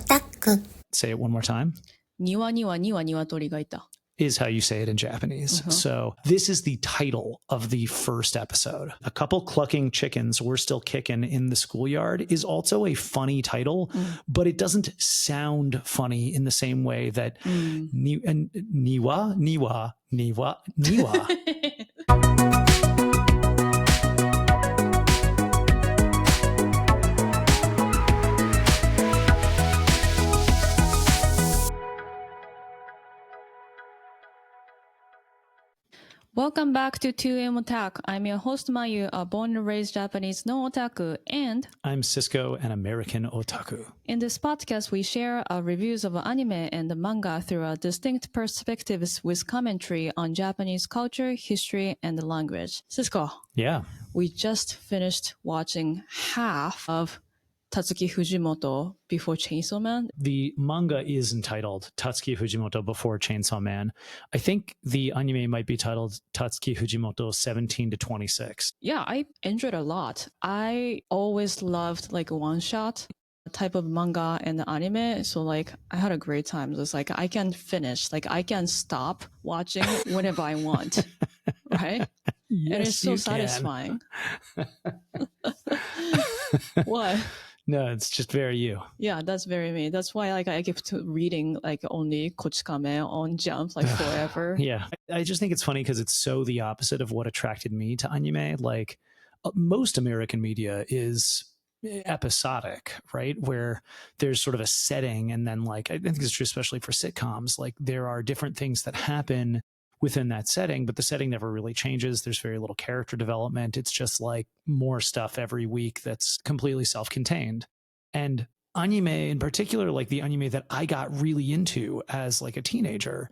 non-otaku. Say it one more time. 庭には鶏がいた is how you say it in Japanese. So this is the title of the first episode. A couple clucking chickens were still kicking in the schoolyard is also a funny title, but it doesn't sound funny in the same way that niwa. Welcome back to 2M Otaku. I'm your host Mayu, a born and raised Japanese non-otaku, and I'm Cisco, an American otaku. In this podcast, we share our reviews of anime and manga through our distinct perspectives with commentary on Japanese culture, history, and language. Cisco, yeah, we just finished watching half of Tatsuki Fujimoto Before Chainsaw Man. The manga is entitled Tatsuki Fujimoto Before Chainsaw Man. I think the anime might be titled Tatsuki Fujimoto 17 to 26. Yeah, I enjoyed a lot. I always loved like one-shot type of manga and anime. So like I had a great time. It's like I can finish, like I can stop watching whenever I want, right? Yes, and it's so satisfying. What? No, it's just very you. Yeah, that's very me. That's why like I keep reading like only Kochikame on Jump like forever. Yeah. I just think it's funny because it's so the opposite of what attracted me to anime. Like most American media is episodic, right? Where there's sort of a setting and then like I think it's true especially for sitcoms, like there are different things that happen within that setting, but the setting never really changes. There's very little character development. It's just like more stuff every week that's completely self-contained. And anime in particular, like the anime that I got really into as like a teenager,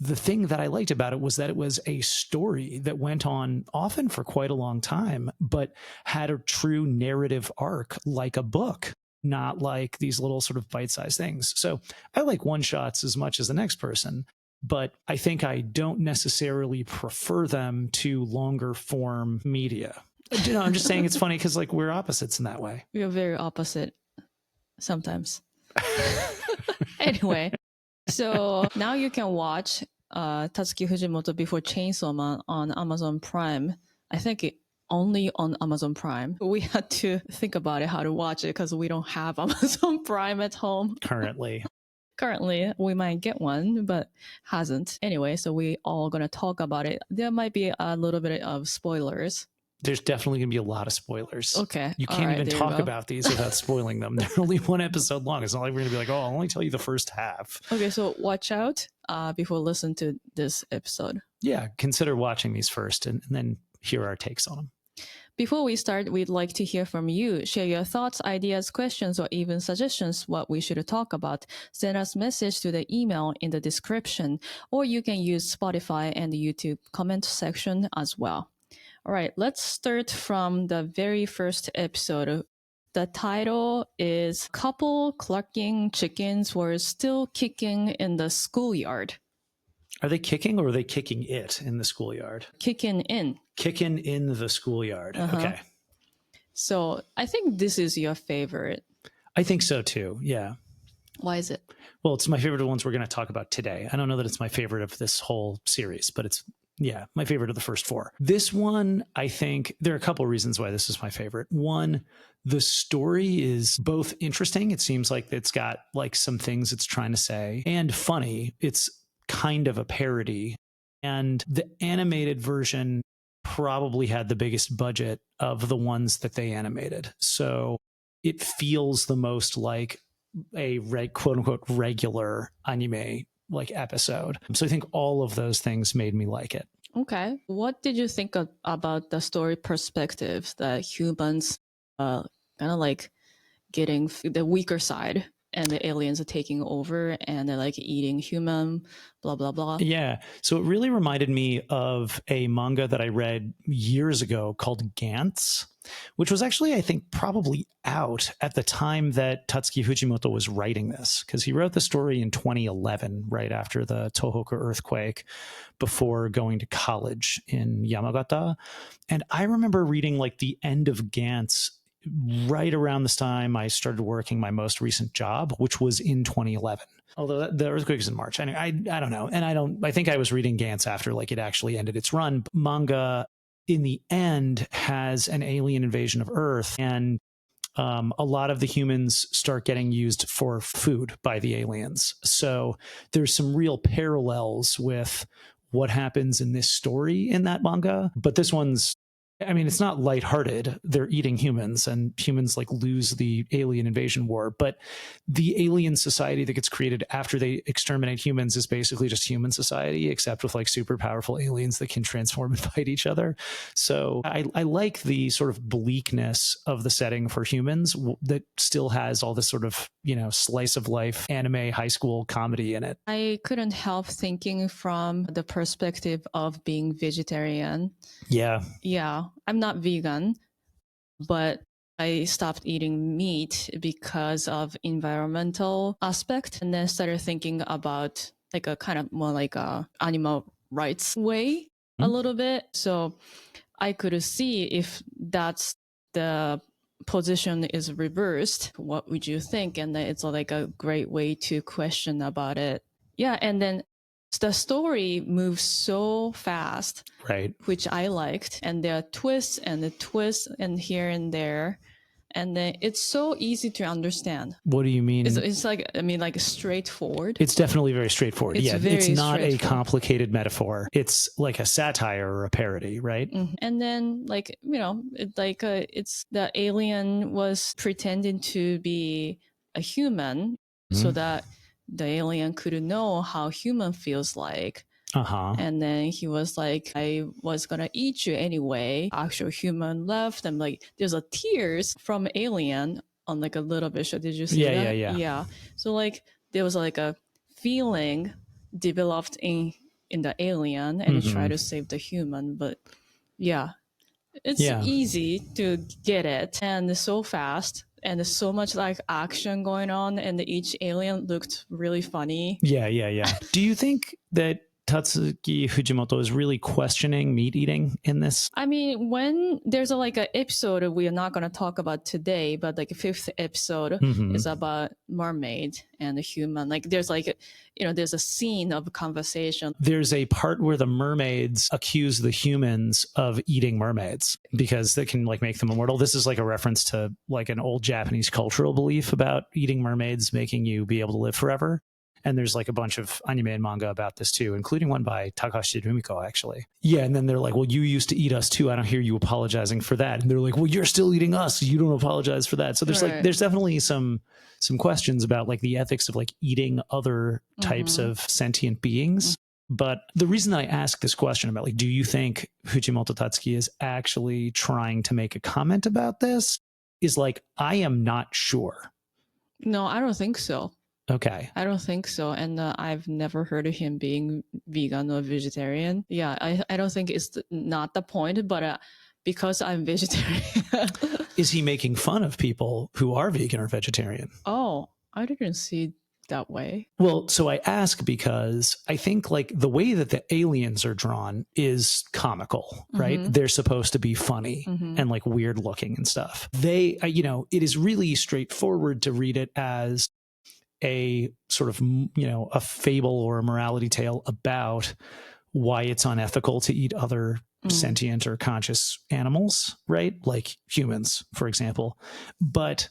the thing that I liked about it was that it was a story that went on often for quite a long time, but had a true narrative arc like a book, not like these little sort of bite-sized things. So I like one-shots as much as the next person. But I think I don't necessarily prefer them to longer form media. You know, I'm just saying it's funny because like we're opposites in that way. We are very opposite sometimes. Anyway, so now you can watch Tatsuki Fujimoto Before Chainsaw Man on Amazon Prime. I think only on Amazon Prime. We had to think about it, how to watch it, because we don't have Amazon Prime at home. Currently, we might get one, but hasn't. Anyway, so we all going to talk about it. There might be a little bit of spoilers. There's definitely going to be a lot of spoilers. Okay. You can't even talk about these without spoiling them. They're only one episode long. It's not like we're going to be like, oh, I'll only tell you the first half. Okay, so watch out before listening to this episode. Yeah, consider watching these first and then hear our takes on them. Before we start, we'd like to hear from you. Share your thoughts, ideas, questions, or even suggestions what we should talk about. Send us a message to the email in the description, or you can use Spotify and the YouTube comment section as well. All right, let's start from the very first episode. The title is Couple Clucking Chickens Were Still Kicking in the Schoolyard. Are they kicking or are they kicking it in the schoolyard? Kicking in. Kicking in the schoolyard. Okay. So I think this is your favorite. I think so too. Yeah. Why is it? Well, it's my favorite of the ones we're going to talk about today. I don't know that it's my favorite of this whole series, but it's, yeah, my favorite of the first four. This one, I think there are a couple of reasons why this is my favorite. One, the story is both interesting. It seems like it's got like some things it's trying to say and funny. It's kind of a parody. And the animated version probably had the biggest budget of the ones that they animated. So it feels the most like a quote unquote regular anime like episode. So I think all of those things made me like it. Okay. What did you think about the story perspective that humans kind of like getting the weaker side and the aliens are taking over and they're like eating human, blah, blah, blah. Yeah. So it really reminded me of a manga that I read years ago called Gantz, which was actually, I think, probably out at the time that Tatsuki Fujimoto was writing this, because he wrote the story in 2011, right after the Tohoku earthquake, before going to college in Yamagata. And I remember reading like the end of Gantz right around this time I started working my most recent job, which was in 2011. Although the earthquake is in March. I don't know. And I think I was reading Gantz after like it actually ended its run. Manga in the end has an alien invasion of Earth, and a lot of the humans start getting used for food by the aliens. So there's some real parallels with what happens in this story in that manga. But this one's, I mean, it's not lighthearted. They're eating humans, and humans like lose the alien invasion war. But the alien society that gets created after they exterminate humans is basically just human society, except with like super powerful aliens that can transform and fight each other. So I like the sort of bleakness of the setting for humans that still has all this sort of, you know, slice of life anime high school comedy in it. I couldn't help thinking from the perspective of being vegetarian. Yeah. Yeah, I'm not vegan, but I stopped eating meat because of environmental aspect, and then started thinking about like a kind of more like a animal rights way a little bit. So I could see if that's the position is reversed, what would you think? And then it's like a great way to question about it. Yeah, and then the story moves so fast, Right. which I liked, and there are twists and the twists and here and there, and then it's so easy to understand. What do you mean? It's like, I mean, like straightforward. It's definitely very straightforward. It's yeah, very it's not a straightforward. complicated metaphor. It's like a satire or a parody, right? And then, like, you know, it's the alien was pretending to be a human so that the alien could know how human feels like. And then he was like, I was gonna eat you anyway. Actual human left. And like, there's a tears from alien on like a little bit. Did you see that? Yeah. So like, there was like a feeling developed in the alien, and he tried to save the human. But yeah, it's easy to get it, and so fast. And there's so much like action going on, and each alien looked really funny. Yeah. Do you think that Tatsuki Fujimoto is really questioning meat eating in this? I mean, when there's like an episode we are not going to talk about today, but like a fifth episode is about mermaid and a human. Like there's like, you know, there's a scene of conversation. There's a part where the mermaids accuse the humans of eating mermaids because they can like make them immortal. This is like a reference to like an old Japanese cultural belief about eating mermaids making you be able to live forever. And there's like a bunch of anime and manga about this too, including one by Takashi Rumiko, actually. Yeah, and then they're like, well, you used to eat us too. I don't hear you apologizing for that. And they're like, well, you're still eating us. You don't apologize for that. So there's like, there's definitely some questions about like the ethics of like eating other types of sentient beings. But the reason that I ask this question about like, do you think Fujimoto Tatsuki is actually trying to make a comment about this is like, I am not sure. No, I don't think so. Okay. I don't think so. And I've never heard of him being vegan or vegetarian. Yeah, I don't think it's not the point, but because I'm vegetarian. Is he making fun of people who are vegan or vegetarian? Oh, I didn't see that way. Well, so I ask because I think like the way that the aliens are drawn is comical, right? They're supposed to be funny and like weird looking and stuff. They, you know, it is really straightforward to read it as a sort of, you know, a fable or a morality tale about why it's unethical to eat other sentient or conscious animals, right? Like humans, for example. But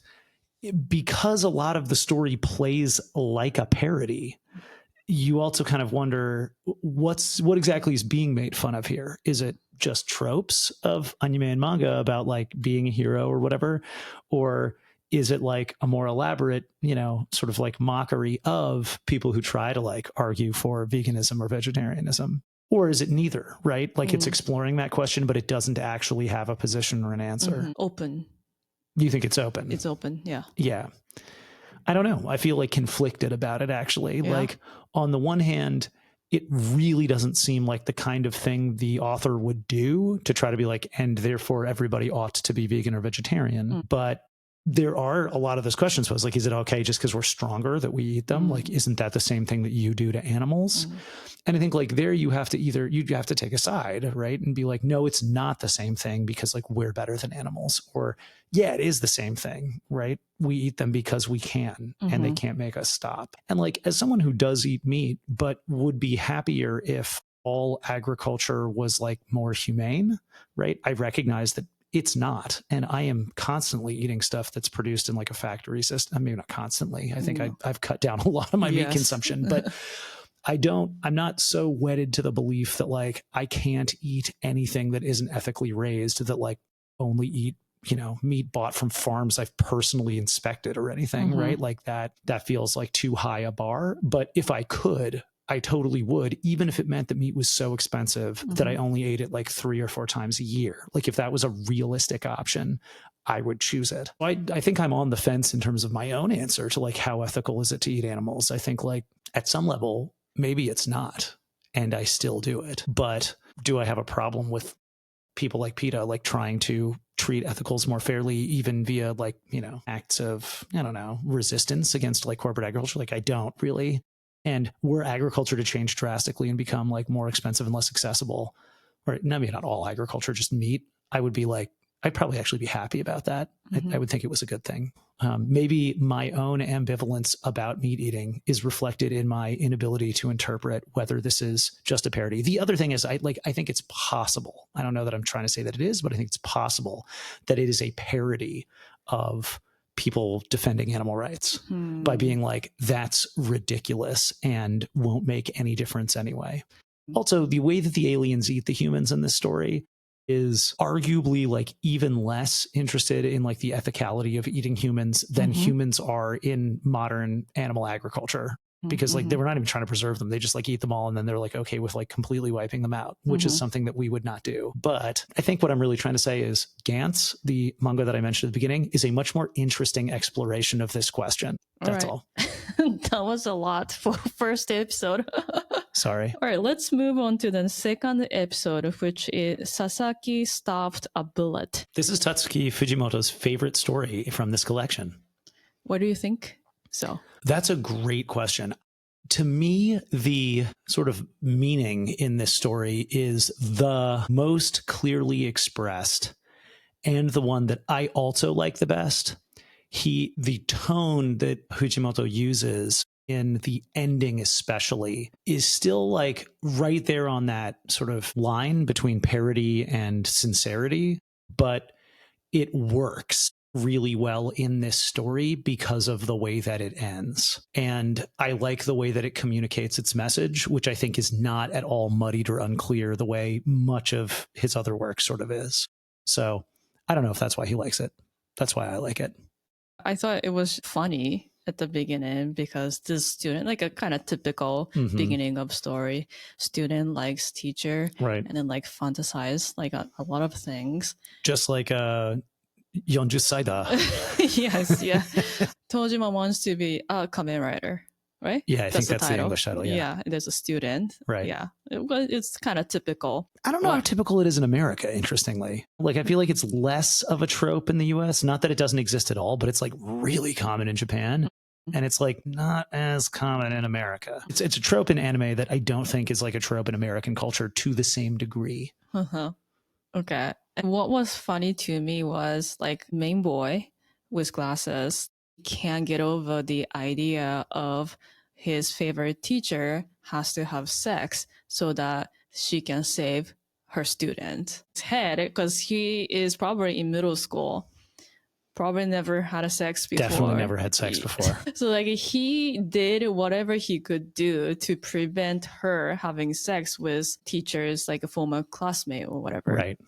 because a lot of the story plays like a parody, you also kind of wonder what exactly is being made fun of here. Is it just tropes of anime and manga about like being a hero or whatever? Or is it like a more elaborate, you know, sort of like mockery of people who try to like argue for veganism or vegetarianism? Or is it neither, right? Like it's exploring that question, but it doesn't actually have a position or an answer. Open. You think it's open? It's open, yeah. Yeah. I don't know. I feel like conflicted about it, actually. Yeah. Like on the one hand, it really doesn't seem like the kind of thing the author would do to try to be like, and therefore everybody ought to be vegan or vegetarian. But there are a lot of those questions. So I was like, is it okay just because we're stronger that we eat them? Like, isn't that the same thing that you do to animals? And I think like there you have to take a side, right? And be like, no, it's not the same thing because like we're better than animals. Or yeah, it is the same thing, right? We eat them because we can and they can't make us stop. And like as someone who does eat meat, but would be happier if all agriculture was like more humane, right? I recognize that it's not. And I am constantly eating stuff that's produced in like a factory system. I mean, not constantly. I think I've cut down a lot of my meat consumption, but I'm not so wedded to the belief that like I can't eat anything that isn't ethically raised, that like only eat, meat bought from farms I've personally inspected or anything, right? Like that feels like too high a bar. But if I could, I totally would, even if it meant that meat was so expensive that I only ate it like 3 or 4 times a year. Like if that was a realistic option, I would choose it. I think I'm on the fence in terms of my own answer to like how ethical is it to eat animals. I think like at some level, maybe it's not, and I still do it. But do I have a problem with people like PETA like trying to treat ethicals more fairly, even via like, acts of, I don't know, resistance against like corporate agriculture? Like I don't really. And were agriculture to change drastically and become like more expensive and less accessible, or maybe not all agriculture, just meat, I would be like, I'd probably actually be happy about that. I would think it was a good thing. Maybe my own ambivalence about meat eating is reflected in my inability to interpret whether this is just a parody. The other thing is I think it's possible. I don't know that I'm trying to say that it is, but I think it's possible that it is a parody of people defending animal rights by being like, that's ridiculous and won't make any difference anyway. Also, the way that the aliens eat the humans in this story is arguably like even less interested in like the ethicality of eating humans than humans are in modern animal agriculture, because like they were not even trying to preserve them. They just like eat them all and then they're like okay with like completely wiping them out, which is something that we would not do. But I think what I'm really trying to say is Gantz, the manga that I mentioned at the beginning, is a much more interesting exploration of this question. That's all. That was a lot for first episode. Sorry. All right, let's move on to the second episode, which is Sasaki Stopped a Bullet. This is Tatsuki Fujimoto's favorite story from this collection. What do you think? So that's a great question. To me, the sort of meaning in this story is the most clearly expressed and the one that I also like the best. The tone that Fujimoto uses in the ending especially is still like right there on that sort of line between parody and sincerity, but it works really well in this story because of the way that it ends. And I like the way that it communicates its message, which I think is not at all muddied or unclear the way much of his other work sort of is. So I don't know if that's why he likes it. That's why I like it. I thought it was funny at the beginning because this student, like a kind of typical beginning of story, student likes teacher, right? And then like fantasize like a lot of things. Just like 40 Saida. Yes, yeah. Tojima wants to be a Kamen Rider, right? Yeah, I think that's the English title. Yeah, there's a student. Right. Yeah, it's kind of typical. I don't know how typical it is in America, interestingly. Like, I feel like it's less of a trope in the US. Not that it doesn't exist at all, but it's like really common in Japan. And it's like not as common in America. It's a trope in anime that I don't think is like a trope in American culture to the same degree. Okay. And what was funny to me was like main boy with glasses can't get over the idea of his favorite teacher has to have sex so that she can save her student's head, because he is probably in middle school, probably never had a sex before. Definitely never had sex before. So like he did whatever he could do to prevent her having sex with teachers, like a former classmate or whatever. Right.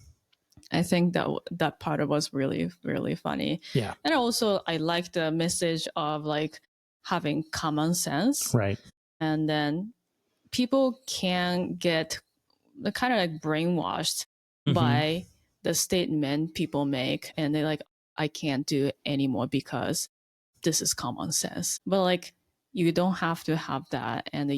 I think that part of was really, really funny. Yeah. And also I like the message of like having common sense. Right. And then people can get kind of like brainwashed by the statement people make, and they like, I can't do it anymore because this is common sense. But like, you don't have to have that, and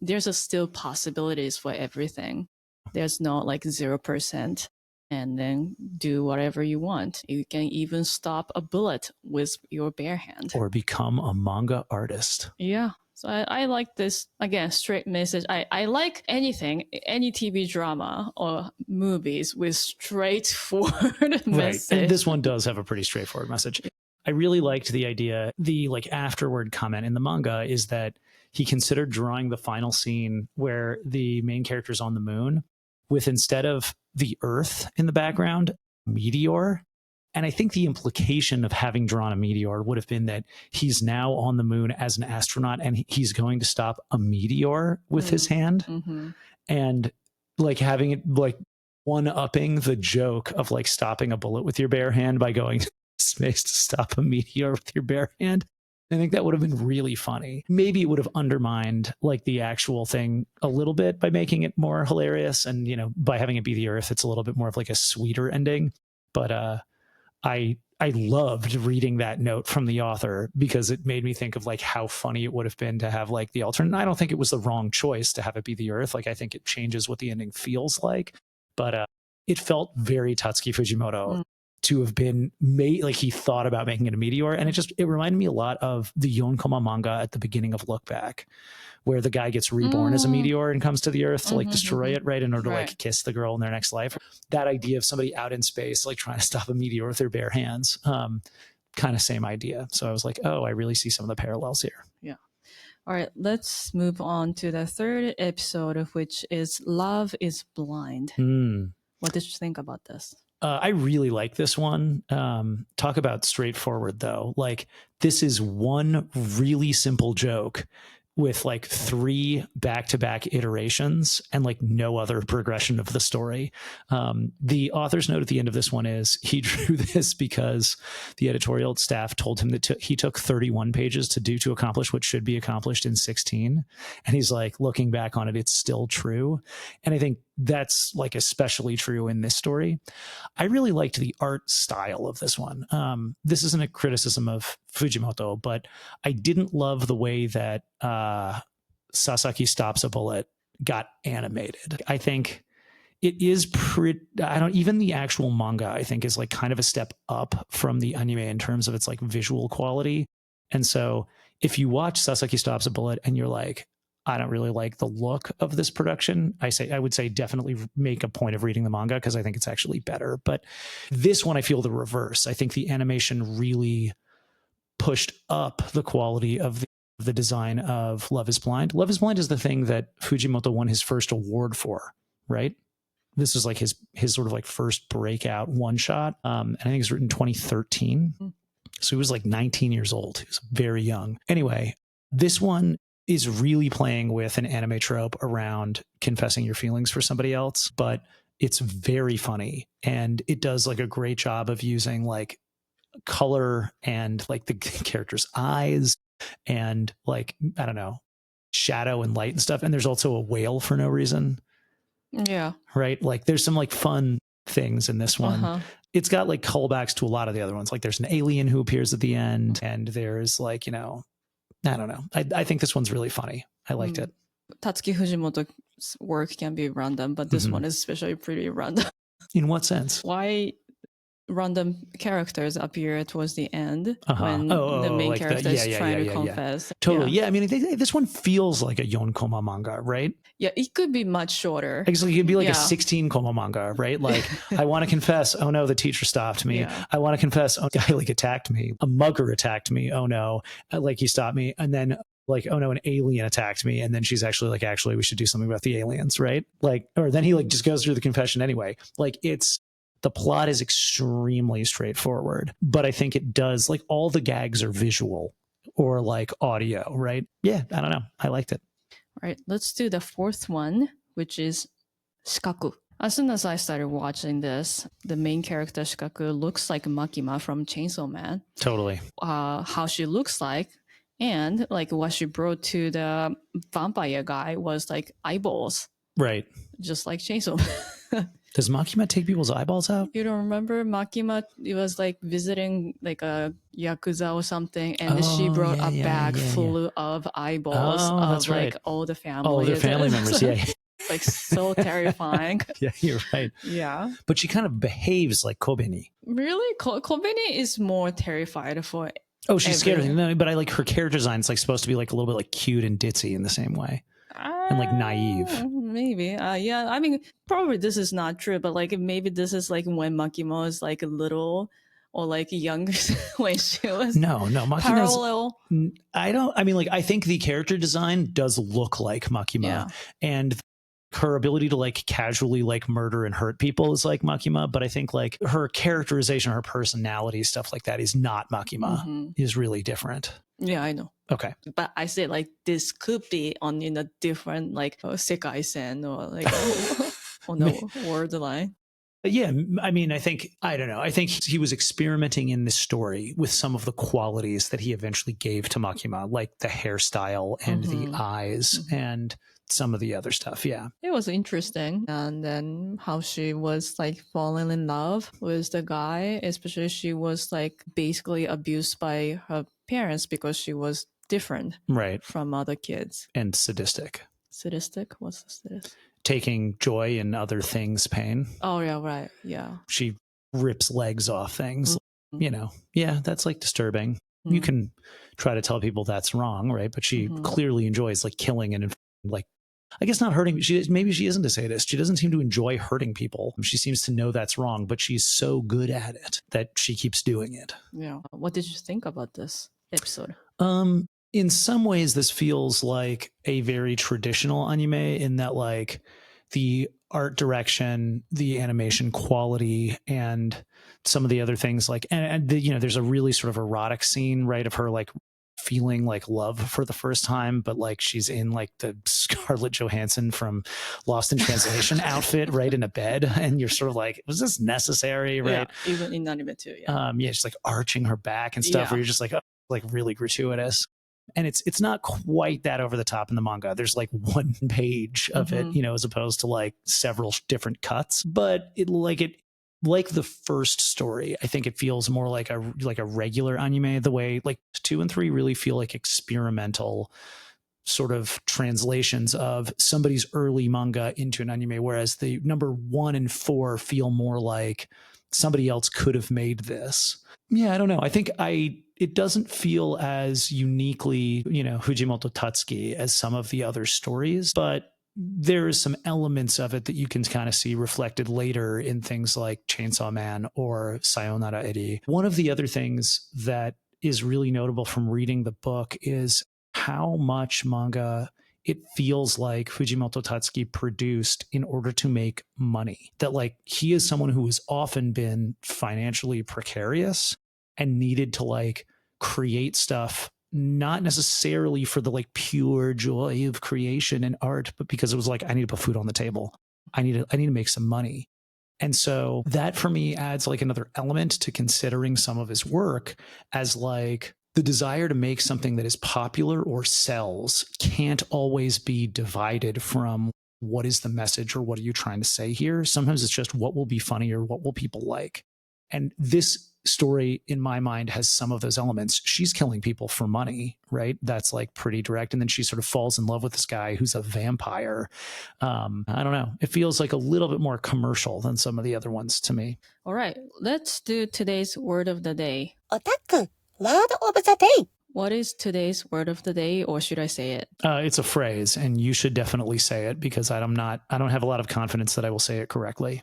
there's still possibilities for everything. There's no like 0% and then do whatever you want. You can even stop a bullet with your bare hand. Or become a manga artist. Yeah. So I like this, again, straight message. I like anything, any TV drama or movies with straightforward message. And this one does have a pretty straightforward message. I really liked the idea, the like afterward comment in the manga is that he considered drawing the final scene where the main character's on the moon with, instead of the Earth in the background, a meteor. And I think the implication of having drawn a meteor would have been that he's now on the moon as an astronaut and he's going to stop a meteor with his hand. Mm-hmm. And like having it like one-upping the joke of like stopping a bullet with your bare hand by going to space to stop a meteor with your bare hand. I think that would have been really funny. Maybe it would have undermined like the actual thing a little bit by making it more hilarious. And, you know, by having it be the Earth, it's a little bit more of like a sweeter ending. But I loved reading that note from the author because it made me think of like how funny it would have been to have like the alternate. I don't think it was the wrong choice to have it be the Earth. Like I think it changes what the ending feels like, but it felt very Tatsuki Fujimoto to have been made, like he thought about making it a meteor. And it reminded me a lot of the Yonkoma manga at the beginning of Look Back, where the guy gets reborn as a meteor and comes to the Earth to like destroy it, right? In order to like kiss the girl in their next life. That idea of somebody out in space, like trying to stop a meteor with their bare hands, kind of same idea. So I was like, oh, I really see some of the parallels here. Yeah. All right, let's move on to the third episode, which is Love is Blind. What did you think about this? I really like this one. Talk about straightforward, though. Like, this is one really simple joke with like 3 back-to-back iterations and like no other progression of the story. The author's note at the end of this one is he drew this because the editorial staff told him that he took 31 pages to accomplish what should be accomplished in 16. And he's like, looking back on it, it's still true. And I think that's like especially true in this story. I really liked the art style of this one. This isn't a criticism of Fujimoto, but I didn't love the way that Sasaki Stops a Bullet got animated. I think it is even the actual manga, I think, is like kind of a step up from the anime in terms of its like visual quality. And so if you watch Sasaki Stops a Bullet and you're like, I don't really like the look of this production, I would say definitely make a point of reading the manga because I think it's actually better. But this one, I feel the reverse. I think the animation really pushed up the quality of the design of Love is Blind. Love is Blind is the thing that Fujimoto won his first award for, right? This is like his sort of like first breakout one shot. And I think it was written in 2013. So he was like 19 years old. He was very young. Anyway, this one is really playing with an anime trope around confessing your feelings for somebody else, but it's very funny. And it does like a great job of using like color and like the character's eyes and like, I don't know, shadow and light and stuff. And there's also a whale for no reason. Yeah. Right? Like there's some like fun things in this one. It's got like callbacks to a lot of the other ones. Like there's an alien who appears at the end and there's like, you know, I don't know. I think this one's really funny. I liked it. Tatsuki Fujimoto's work can be random, but this one is especially pretty random. In what sense? Why random characters appear towards the end when the main like character is trying to confess? Totally. Yeah. I mean, this one feels like a Yonkoma manga, right? Yeah, it could be much shorter. Actually, it could be like a 16 koma manga, right? Like, I want to confess, oh no, the teacher stopped me. I want to confess, oh, a guy like attacked me. A mugger attacked me. Oh no, like he stopped me. And then like, oh no, an alien attacked me. And then she's actually like, actually, we should do something about the aliens, right? Like, or then he like just goes through the confession anyway. Like the plot is extremely straightforward, but I think it does, like all the gags are visual or like audio, right? Yeah, I don't know. I liked it. All right, let's do the fourth one, which is Shikaku. As soon as I started watching this, the main character Shikaku looks like Makima from Chainsaw Man. Totally. How she looks like and like what she brought to the vampire guy was like eyeballs. Right. Just like Chainsaw Man. Does Makima take people's eyeballs out? You don't remember Makima? It was like visiting like a Yakuza or something, and she brought a bag full of eyeballs of that's like right. all the family. All their family members, yeah. like so terrifying. Yeah, you're right. Yeah. But she kind of behaves like Kobeni. Really? Kobeni is more terrified for Oh, she's scared of everything. him. No, but I like her character design. It's like supposed to be like a little bit like cute and ditzy in the same way. And like naive. Maybe. Yeah, I mean, probably this is not true, but like maybe this is like when Makima is like little or like younger when she was No, Makima's parallel. I think the character design does look like Makima. Yeah. And her ability to like casually like murder and hurt people is like Makima, but I think like her characterization, her personality, stuff like that is not Makima, is really different. Yeah, I know. Okay. But I say like this could be on in a different like sekai-sen or like on the word line. Yeah, I mean, I don't know. I think he was experimenting in this story with some of the qualities that he eventually gave to Makima, like the hairstyle and the eyes and some of the other stuff. Yeah. It was interesting. And then how she was like falling in love with the guy, especially she was like basically abused by her parents because she was different from other kids. And sadistic. Sadistic? What's sadistic? Taking joy in other things' pain. Oh, yeah, right. Yeah. She rips legs off things. You know, yeah, that's like disturbing. You can try to tell people that's wrong, right? But she clearly enjoys like killing and like, I guess not hurting. Maybe she isn't a sadist. She doesn't seem to enjoy hurting people. She seems to know that's wrong, but she's so good at it that she keeps doing it. Yeah. What did you think about this episode? In some ways, this feels like a very traditional anime in that like the art direction, the animation quality, and some of the other things like, there's a really sort of erotic scene, right, of her like feeling like love for the first time, but like she's in like the Scarlett Johansson from Lost in Translation outfit, right, in a bed, and you're sort of like, was this necessary, right? Yeah, even in anime too. Yeah. She's like arching her back and stuff, where you're just like, oh, like really gratuitous. And it's not quite that over the top in the manga. There's like one page of it, as opposed to like several different cuts. But like the first story, I think it feels more like a regular anime. The way like 2 and 3 really feel like experimental sort of translations of somebody's early manga into an anime, whereas the number 1 and 4 feel more like somebody else could have made this. Yeah, I don't know. I think it doesn't feel as uniquely, Fujimoto Tatsuki as some of the other stories, but there is some elements of it that you can kind of see reflected later in things like Chainsaw Man or Sayonara Eri. One of the other things that is really notable from reading the book is how much manga it feels like Fujimoto Tatsuki produced in order to make money. That like he is someone who has often been financially precarious and needed to like create stuff, not necessarily for the like pure joy of creation and art, but because it was like, I need to put food on the table. I need to make some money. And so that for me adds like another element to considering some of his work as like the desire to make something that is popular or sells can't always be divided from what is the message or what are you trying to say here. Sometimes it's just what will be funny or what will people like. And this story in my mind has some of those elements. She's killing people for money, right? That's like pretty direct. And then she sort of falls in love with this guy who's a vampire. I don't know. It feels like a little bit more commercial than some of the other ones to me. All right. Let's do today's word of the day. Otaku, word of the day. What is today's word of the day, or should I say it? It's a phrase, and you should definitely say it because I don't have a lot of confidence that I will say it correctly.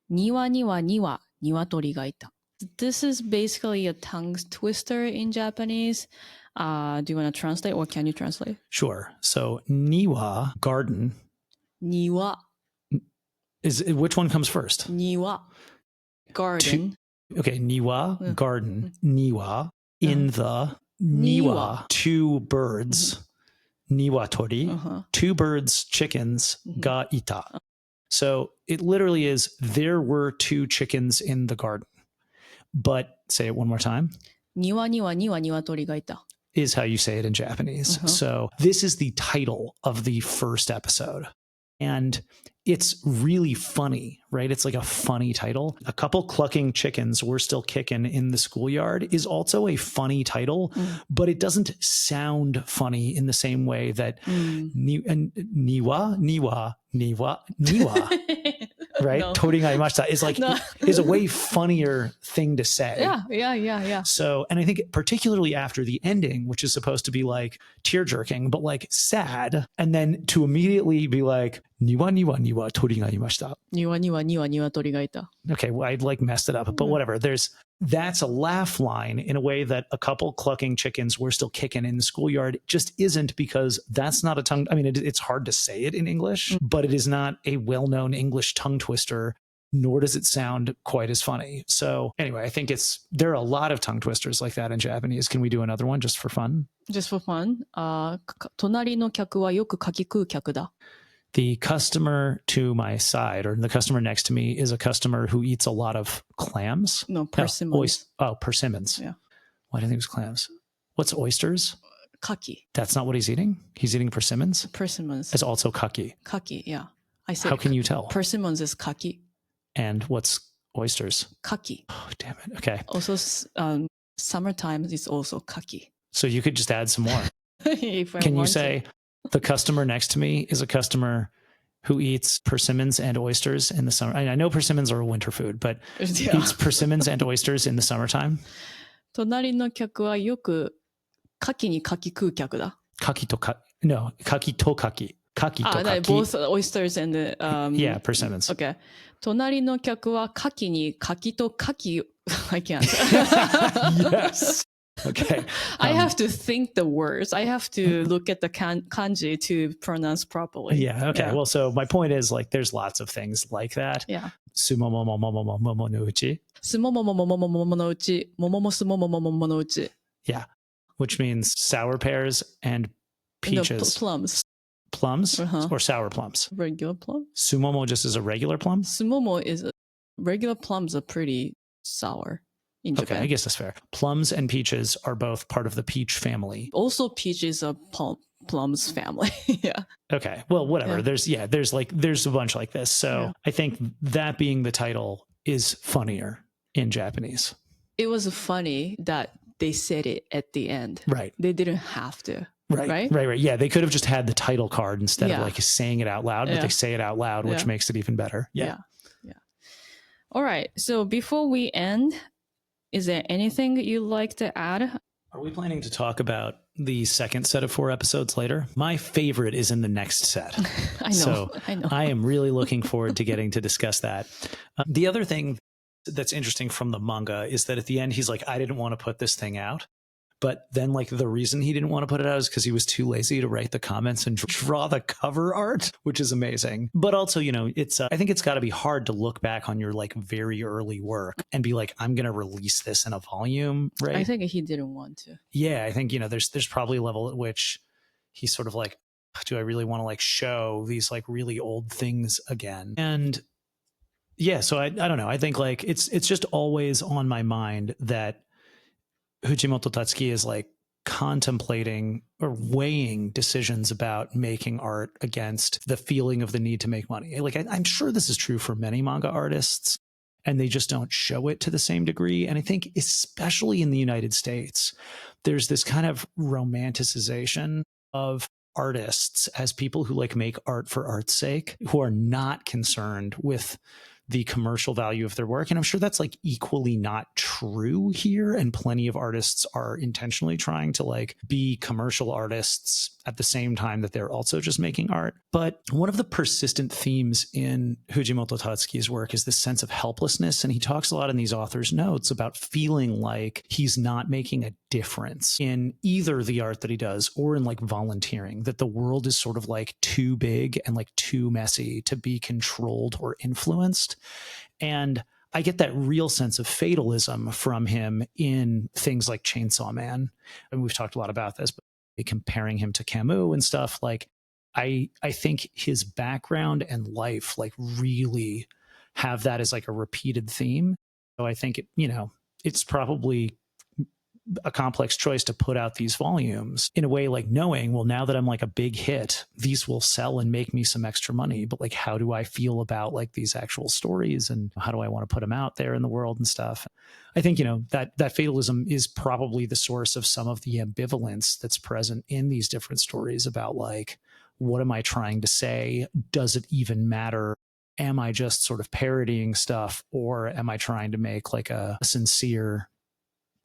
庭には鶏がいた. This is basically a tongue twister in Japanese. Do you want to translate or can you translate? Sure. So niwa, garden. Niwa. Which one comes first? Niwa. Garden. Okay, niwa, garden. Niwa, in the niwa, 2 birds. Niwatori, 2 birds, chickens, ga ita. So it literally is, there were 2 chickens in the garden. But say it one more time. 庭には鶏がいた. Is how you say it in Japanese. So this is the title of the first episode. And it's really funny, right? It's like a funny title. A couple clucking chickens, we're still kicking in the schoolyard is also a funny title, but it doesn't sound funny in the same way that niwa, right? No. Torigaimashita is like No. is a way funnier thing to say. Yeah. So, and I think particularly after the ending, which is supposed to be like tear jerking, but like sad, and then to immediately be like niwa torigaimashita. Niwa tori ga ita. Okay, well, I like messed it up, but whatever. That's a laugh line in a way that a couple clucking chickens were still kicking in the schoolyard just isn't, because that's not a tongue. I mean, it's hard to say it in English, but it is not a well-known English tongue twister, nor does it sound quite as funny. So anyway, I think there are a lot of tongue twisters like that in Japanese. Can we do another one just for fun? Just for fun. 隣の客はよく柿食う客だ. The customer to my side, or the customer next to me, is a customer who eats a lot of clams. No, persimmons. Persimmons. Yeah. Why do I think it was clams? What's oysters? Kaki. That's not what he's eating? He's eating persimmons? Persimmons. It's also kaki. Kaki, yeah. I said. How can you tell? Persimmons is kaki. And what's oysters? Kaki. Oh, damn it. Okay. Also, summertime is also kaki. So you could just add some more. If I Can you want say the customer next to me is a customer who eats persimmons and oysters in the summer? I know persimmons are a winter food, but Yeah. eats persimmons and oysters in the summertime? 隣の客はよく柿に柿食う客だ. Kaki to kaki. No, kaki to kaki. Kaki to kaki. Both oysters and yeah, persimmons. Okay. 隣の客は柿に柿と柿. I can't. Yes. Okay. I have to think the words. I have to look at the kanji to pronounce properly. Yeah. Okay. Well, so my point is, like, there's lots of things like that. Yeah. Sumomomomomomomo no uchi. Sumomomomomomomo no uchi. Momomo sumomomomomo no uchi. Yeah. Which means sour pears and peaches. No, plums. Plums or sour plums? Regular plum. Sumomo just is a regular plum? Sumomo is regular plums are pretty sour in Japan. Okay, I guess that's fair. Plums and peaches are both part of the peach family. Also, peaches are plums family. Yeah. Okay. Well, whatever. Yeah. There's a bunch like this. So Yeah. I think that being the title is funnier in Japanese. It was funny that they said it at the end. Right. They didn't have to. Right. Yeah, they could have just had the title card instead of like saying it out loud, but Yeah. they say it out loud, which makes it even better. Yeah. All right. So before we end, is there anything you'd like to add? Are we planning to talk about the second set of 4 episodes later? My favorite is in the next set. I know. So I know. I am really looking forward to getting to discuss that. The other thing that's interesting from the manga is that at the end, he's like, I didn't want to put this thing out. But then, like, the reason he didn't want to put it out is because he was too lazy to write the comments and draw the cover art, which is amazing. But also, you know, it's I think it's got to be hard to look back on your like very early work and be like, I'm going to release this in a volume, right? I think he didn't want to. Yeah, I think, you know, there's probably a level at which he's sort of like, do I really want to like show these like really old things again? And yeah, so I don't know. I think like it's just always on my mind that Fujimoto Tatsuki is like contemplating or weighing decisions about making art against the feeling of the need to make money. Like I'm sure this is true for many manga artists, and they just don't show it to the same degree. And I think especially in the United States, there's this kind of romanticization of artists as people who like make art for art's sake, who are not concerned with the commercial value of their work. And I'm sure that's like equally not true here. And plenty of artists are intentionally trying to like be commercial artists at the same time that they're also just making art. But one of the persistent themes in Fujimoto Tatsuki's work is this sense of helplessness. And he talks a lot in these authors' notes about feeling like he's not making a difference in either the art that he does or in like volunteering, that the world is sort of like too big and like too messy to be controlled or influenced. And I get that real sense of fatalism from him in things like Chainsaw Man. And we've talked a lot about this, but comparing him to Camus and stuff, like I think his background and life like really have that as like a repeated theme. So I think it, you know, it's probably a complex choice to put out these volumes in a way, like knowing, well, now that I'm like a big hit, these will sell and make me some extra money. But like, how do I feel about like these actual stories, and how do I want to put them out there in the world and stuff? I think, that fatalism is probably the source of some of the ambivalence that's present in these different stories about like, what am I trying to say? Does it even matter? Am I just sort of parodying stuff, or am I trying to make like a sincere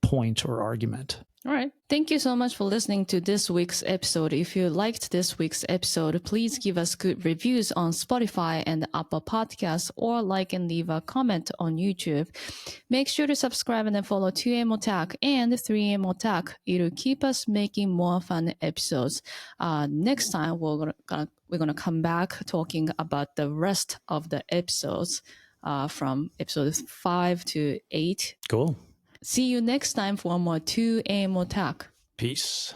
point or argument? All right. Thank you so much for listening to this week's episode. If you liked this week's episode, please give us good reviews on Spotify and Apple Podcasts, or like and leave a comment on YouTube. Make sure to subscribe and then follow 2AM Otak and 3AM Otak. It'll keep us making more fun episodes. Next time, we're gonna come back talking about the rest of the episodes from episodes 5 to 8. Cool. See you next time for more 2AM Otak. Peace.